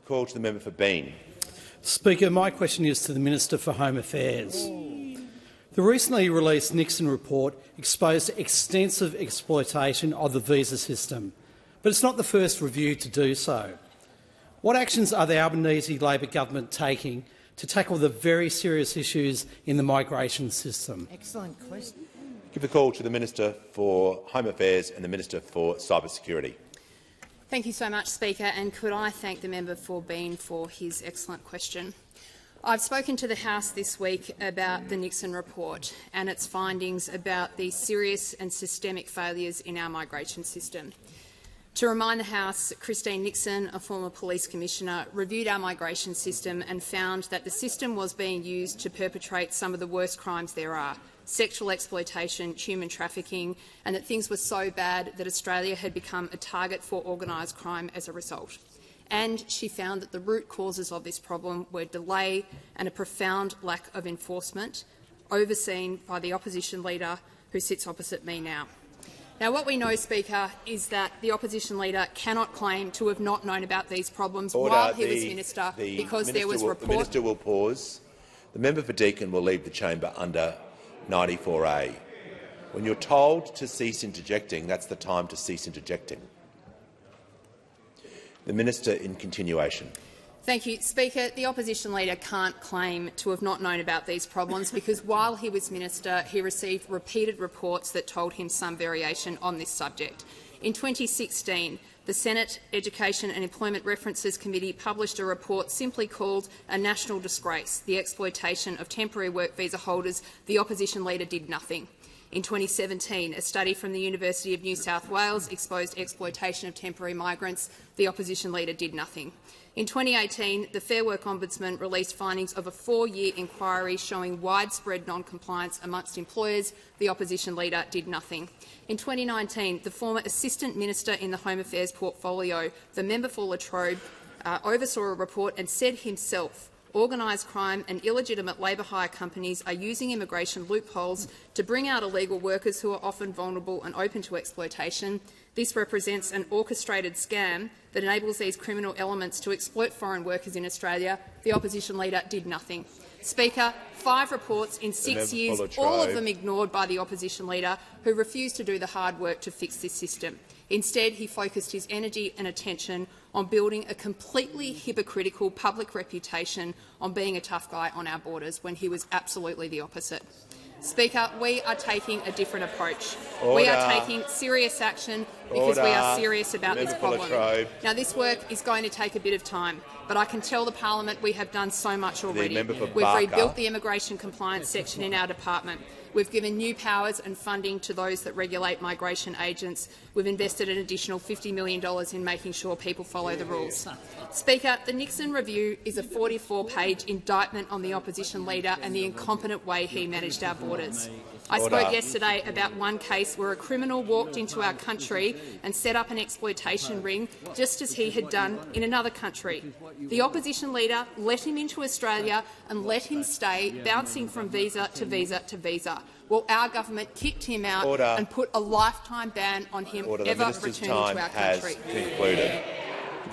Call to the member for Bean. Speaker, my question is to the Minister for Home Affairs. The recently released Nixon report exposed extensive exploitation of the visa system, but it's not the first review to do so. What actions are the Albanese Labor government taking to tackle the very serious issues in the migration system? Excellent question. Give the call to the Minister for Home Affairs and the Minister for Cyber Security. Thank you so much, Speaker, and could I thank the member for Bean for his excellent question. I've spoken to the House this week about the Nixon report and its findings about the serious and systemic failures in our migration system. To remind the House, Christine Nixon, a former police commissioner, reviewed our migration system and found that the system was being used to perpetrate some of the worst crimes there are: sexual exploitation, human trafficking, and that things were so bad that Australia had become a target for organised crime as a result. And she found that the root causes of this problem were delay and a profound lack of enforcement, overseen by the opposition leader who sits opposite me now. Now, what we know, Speaker, is that the opposition leader cannot claim to have not known about these problems while he was minister, because there was report. The minister will pause. The member for Deakin will leave the chamber under 94A. When you're told to cease interjecting, that's the time to cease interjecting. The minister in continuation. Thank you, Speaker. The opposition leader can't claim to have not known about these problems because while he was minister, he received repeated reports that told him some variation on this subject. In 2016, the Senate Education and Employment References Committee published a report simply called "A National Disgrace: The Exploitation of Temporary Work Visa Holders." The opposition leader did nothing. In 2017, a study from the University of New South Wales exposed exploitation of temporary migrants. The opposition leader did nothing. In 2018, the Fair Work Ombudsman released findings of a 4-year inquiry showing widespread non-compliance amongst employers. The opposition leader did nothing. In 2019, the former Assistant Minister in the Home Affairs portfolio, the member for Latrobe, oversaw a report and said himself, organised crime and illegitimate labour hire companies are using immigration loopholes to bring out illegal workers who are often vulnerable and open to exploitation. This represents an orchestrated scam that enables these criminal elements to exploit foreign workers in Australia. The opposition leader did nothing. Speaker, 5 reports in 6 years, all of them ignored by the opposition leader, who refused to do the hard work to fix this system. Instead, he focused his energy and attention on building a completely hypocritical public reputation on being a tough guy on our borders, when he was absolutely the opposite. Speaker, we are taking a different approach. Order. We are taking serious action because we are serious about this problem. Now, this work is going to take a bit of time, but I can tell the parliament we have done so much already. We've rebuilt the immigration compliance section in our department. We've given new powers and funding to those that regulate migration agents. We've invested an additional $50 million in making sure people follow the rules. Speaker, the Nixon review is a 44-page indictment on the opposition leader and the incompetent way he managed our borders. I spoke yesterday about one case where a criminal walked into our country and set up an exploitation ring, just as he had done in another country. The opposition leader let him into Australia and let him stay, bouncing from visa to visa to visa. Well, our government kicked him out and put a lifetime ban on him ever returning to our country. Concluded.